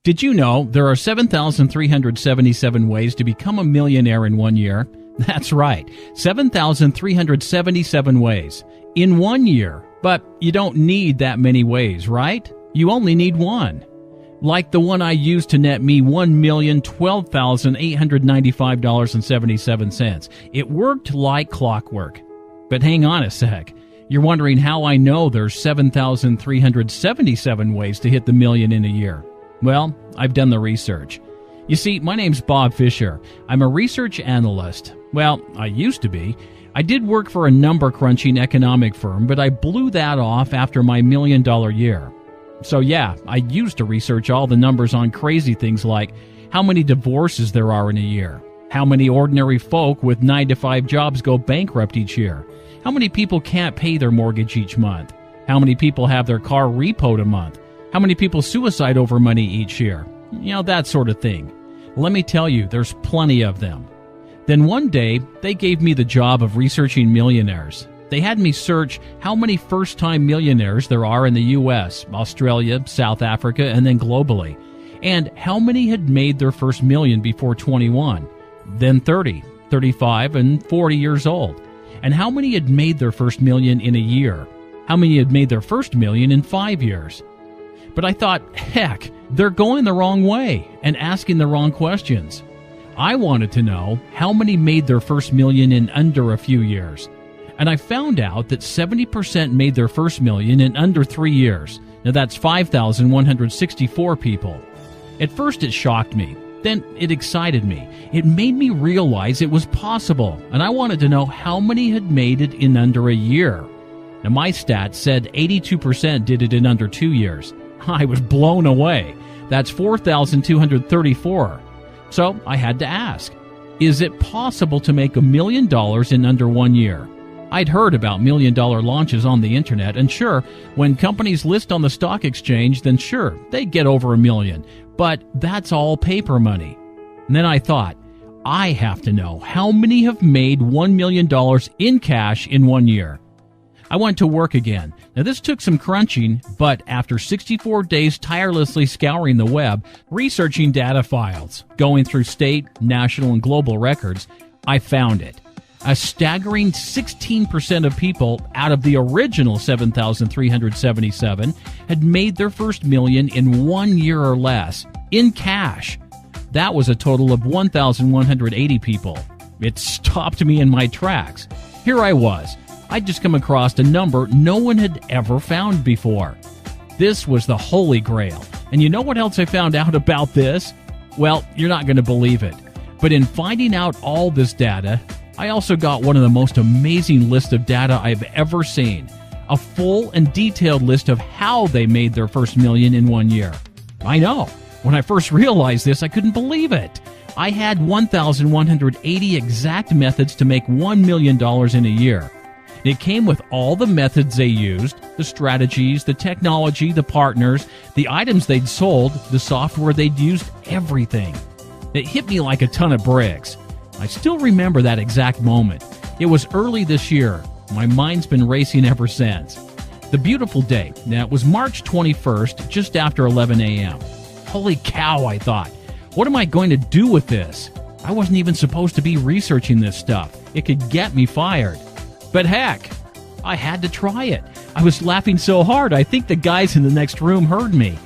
Did you know there are 7,377 ways to become a millionaire in 1 year? That's right, 7,377 ways in 1 year. But you don't need that many ways, right? You only need one. Like the one I used to net me $1,012,895.77. It worked like clockwork. But hang on a sec. You're wondering how I know there's 7,377 ways to hit the million in a year. Well, I've done the research. You see, my name's Bob Fisher. I'm a research analyst. Well, I used to be. I did work for a number-crunching economic firm, but I blew that off after my $1 million year. So yeah, I used to research all the numbers on crazy things like how many divorces there are in a year, how many ordinary folk with 9-to-5 jobs go bankrupt each year, how many people can't pay their mortgage each month, how many people have their car repoed a month, how many people suicide over money each year, that sort of thing. Let me tell you, there's plenty of them. Then one day, they gave me the job of researching millionaires. They had me search how many first-time millionaires there are in the U.S., Australia, South Africa, and then globally, and how many had made their first million before 21, then 30, 35, and 40 years old, and how many had made their first million in a year, how many had made their first million in 5 years. But I thought, heck, they're going the wrong way and asking the wrong questions. I wanted to know how many made their first million in under a few years. And I found out that 70% made their first million in under 3 years. Now that's 5,164 people. At first it shocked me. Then it excited me. It made me realize it was possible. And I wanted to know how many had made it in under a year. Now my stats said 82% did it in under 2 years. I was blown away. That's 4,234. So I had to ask, is it possible to make $1 million in under 1 year? I'd heard about $1 million launches on the internet, and sure, when companies list on the stock exchange, then sure, they get over $1 million. But that's all paper money. And then I thought, I have to know how many have made $1 million in cash in 1 year. I went to work again. Now this took some crunching, but after 64 days tirelessly scouring the web, researching data files, going through state, national, and global records, I found it. A staggering 16% of people out of the original 7,377 had made their first million in 1 year or less, in cash. That was a total of 1,180 people. It stopped me in my tracks. Here I was. I'd just come across a number no one had ever found before. This was the Holy Grail. And you know what else I found out about this? Well, you're not going to believe it. But in finding out all this data, I also got one of the most amazing lists of data I've ever seen. A full and detailed list of how they made their first million in 1 year. I know. When I first realized this, I couldn't believe it. I had 1,180 exact methods to make $1 million in a year. It came with all the methods they used, the strategies, the technology, the partners, the items they'd sold, the software they'd used, everything. It hit me like a ton of bricks. I still remember that exact moment. It was early this year. My mind's been racing ever since. The beautiful day. Now, it was March 21st, just after 11 a.m. Holy cow, I thought. What am I going to do with this? I wasn't even supposed to be researching this stuff. It could get me fired. But heck, I had to try it. I was laughing so hard, I think the guys in the next room heard me.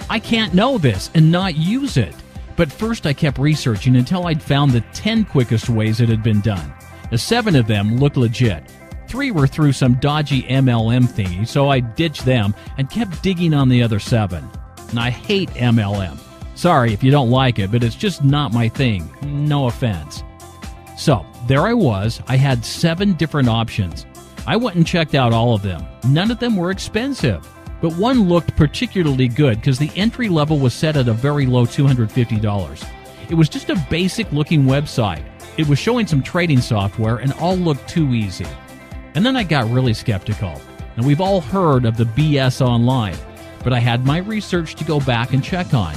I can't know this and not use it. But first I kept researching until I'd found the 10 quickest ways it had been done. The 7 of them looked legit. 3 were through some dodgy MLM thingy, so I ditched them and kept digging on the other 7. And I hate MLM. Sorry if you don't like it, but it's just not my thing. No offense. So, there I was. I had 7 different options. I went and checked out all of them. None of them were expensive. But one looked particularly good because the entry level was set at a very low $250. It was just a basic-looking website. It was showing some trading software and all looked too easy. And then I got really skeptical. And we've all heard of the BS online, but I had my research to go back and check on.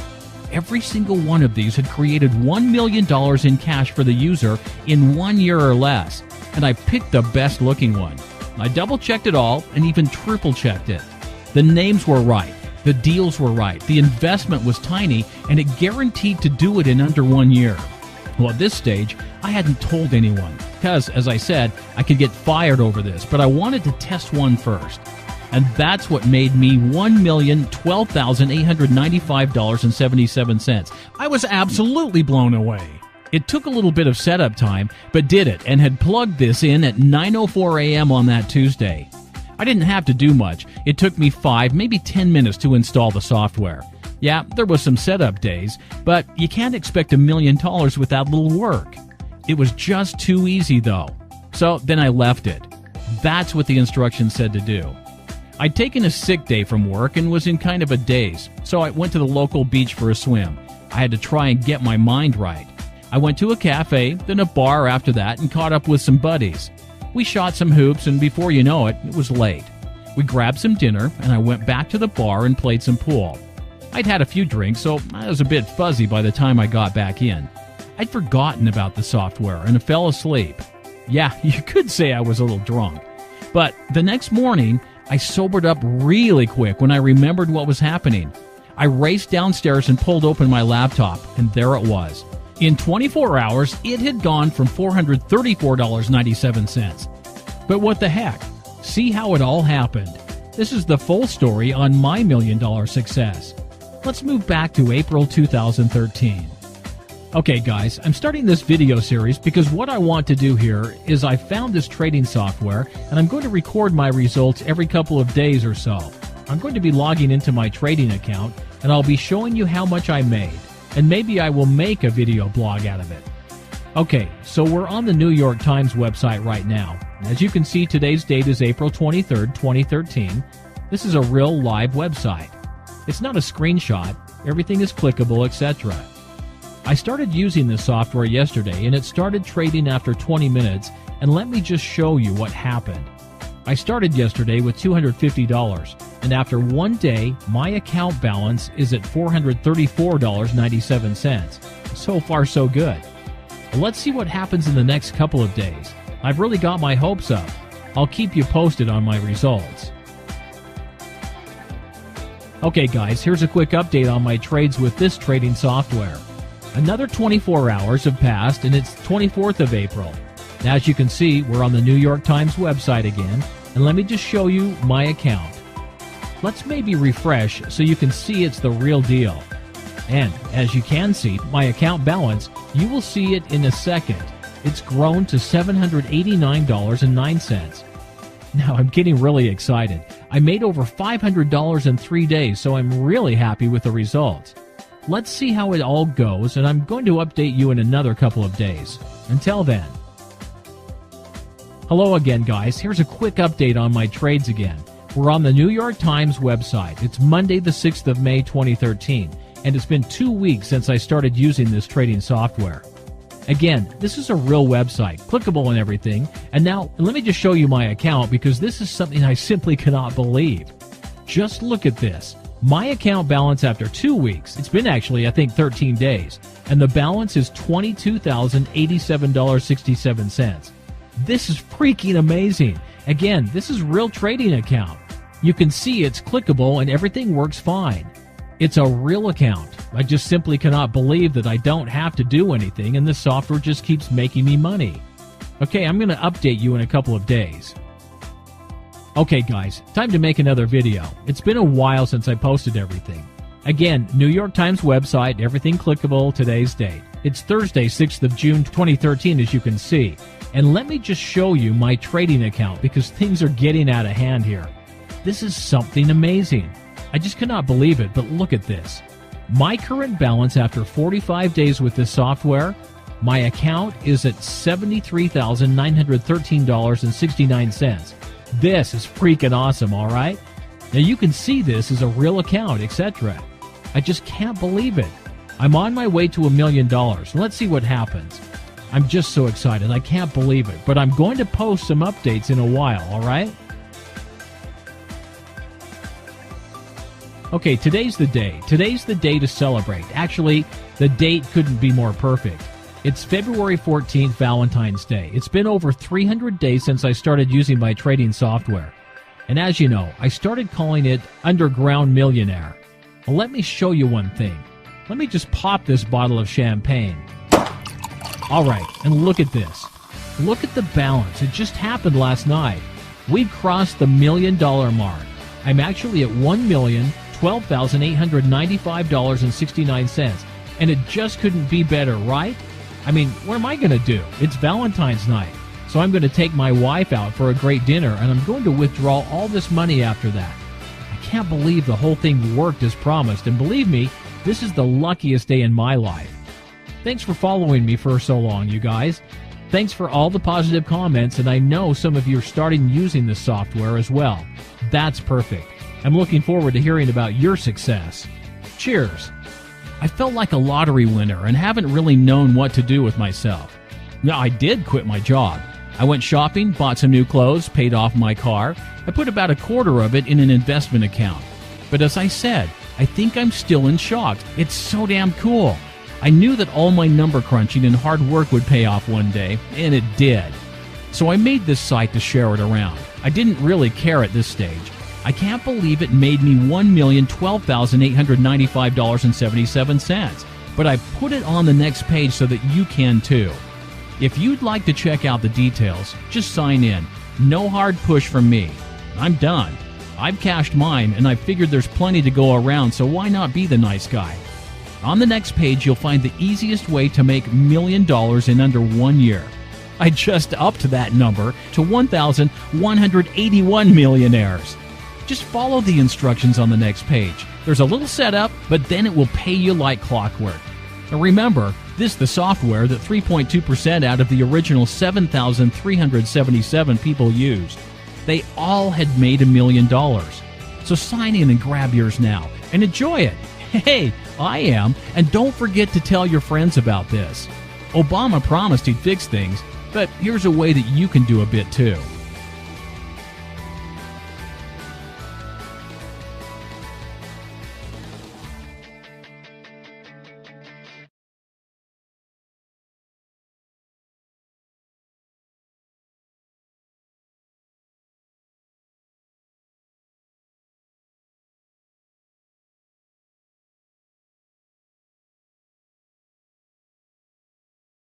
Every single one of these had created $1 million in cash for the user in 1 year or less, and I picked the best looking one. I double-checked it all and even triple-checked it. The names were right. The deals were right, the investment was tiny, and it guaranteed to do it in under 1 year. Well, at this stage, I hadn't told anyone, because, as I said, I could get fired over this, but I wanted to test one first. And that's what made me $1,012,895.77. I was absolutely blown away. It took a little bit of setup time, but did it, and had plugged this in at 9:04 a.m. on that Tuesday. I didn't have to do much. It took me 5, maybe 10 minutes to install the software. Yeah, there was some setup days, but you can't expect $1 million with that little work. It was just too easy, though. So then I left it. That's what the instructions said to do. I'd taken a sick day from work and was in kind of a daze, so I went to the local beach for a swim. I had to try and get my mind right. I went to a cafe, then a bar after that, and caught up with some buddies. We shot some hoops, and before you know it, it was late. We grabbed some dinner, and I went back to the bar and played some pool. I'd had a few drinks, so I was a bit fuzzy by the time I got back in. I'd forgotten about the software and fell asleep. Yeah, you could say I was a little drunk. But the next morning, I sobered up really quick when I remembered what was happening. I raced downstairs and pulled open my laptop, and there it was. In 24 hours, it had gone from $434.97. But what the heck? See how it all happened. This is the full story on my $1 million success. Let's move back to April 2013. Okay guys, I'm starting this video series because what I want to do here is I found this trading software and I'm going to record my results every couple of days or so. I'm going to be logging into my trading account and I'll be showing you how much I made. And maybe I will make a video blog out of it. Okay, so we're on the New York Times website right now. As you can see, today's date is April 23rd, 2013. This is a real live website. It's not a screenshot. Everything is clickable, etc. I started using this software yesterday, and it started trading after 20 minutes, and let me just show you what happened. I started yesterday with $250, and after 1 day, my account balance is at $434.97. So far, so good. Well, let's see what happens in the next couple of days. I've really got my hopes up. I'll keep you posted on my results. Okay guys, here's a quick update on my trades with this trading software. Another 24 hours have passed, and it's 24th of April. As you can see, we're on the New York Times website again, and let me just show you my account. Let's maybe refresh so you can see it's the real deal. And as you can see, my account balance, you will see it in a second. It's grown to $789.09. Now I'm getting really excited. I made over $500 in 3 days, so I'm really happy with the results. Let's see how it all goes, and I'm going to update you in another couple of days. Until then. Hello again, guys. Here's a quick update on my trades again. We're on the New York Times website. It's Monday the 6th of May 2013, and it's been 2 weeks since I started using this trading software. Again, this is a real website, clickable and everything, and now let me just show you my account because this is something I simply cannot believe. Just look at this. My account balance after 2 weeks, it's been actually I think 13 days, and the balance is $22,087.67. This is freaking amazing. Again, this is real trading account. You can see it's clickable and everything works fine. It's a real account. I just simply cannot believe that I don't have to do anything and the software just keeps making me money. Okay, I'm going to update you in a couple of days. Okay guys, time to make another video. It's been a while since I posted everything. Again, New York Times website, everything clickable, today's date. It's Thursday, 6th of June, 2013, as you can see. And let me just show you my trading account because things are getting out of hand here. This is something amazing. I just cannot believe it, but look at this. My current balance after 45 days with this software, my account is at $73,913.69. This is freaking awesome, all right? Now you can see this is a real account, etc. I just can't believe it. I'm on my way to $1 million. Let's see what happens. I'm just so excited. I can't believe it. But I'm going to post some updates in a while, all right? Okay, today's the day. Today's the day to celebrate. Actually, the date couldn't be more perfect. It's February 14th, Valentine's Day. It's been over 300 days since I started using my trading software. And as you know, I started calling it Underground Millionaire. Well, let me show you one thing. Let me just pop this bottle of champagne. All right, and look at this. Look at the balance. It just happened last night. We've crossed the $1 million mark. I'm actually at $1,012,895.69, and it just couldn't be better, right? I mean, what am I going to do? It's Valentine's night, so I'm going to take my wife out for a great dinner, and I'm going to withdraw all this money after that. I can't believe the whole thing worked as promised, and believe me, this is the luckiest day in my life. Thanks for following me for so long, you guys. Thanks for all the positive comments, and I know some of you are starting using this software as well. That's perfect. I'm looking forward to hearing about your success. Cheers. I felt like a lottery winner and haven't really known what to do with myself. Now, I did quit my job. I went shopping, bought some new clothes, paid off my car. I put about a quarter of it in an investment account. But as I said, I think I'm still in shock. It's so damn cool. I knew that all my number crunching and hard work would pay off one day, and it did. So I made this site to share it around. I didn't really care at this stage. I can't believe it made me $1,012,895.77, but I put it on the next page so that you can too. If you'd like to check out the details, just sign in. No hard push from me. I'm done. I've cashed mine, and I figured there's plenty to go around, so why not be the nice guy? On the next page, you'll find the easiest way to make $1 million in under 1 year. I just upped that number to 1,181 millionaires. Just follow the instructions on the next page. There's a little setup, but then it will pay you like clockwork. Now remember, this is the software that 3.2% out of the original 7,377 people used. They all had made $1 million. So sign in and grab yours now and enjoy it. Hey, I am, and don't forget to tell your friends about this. Obama promised he'd fix things, but here's a way that you can do a bit too.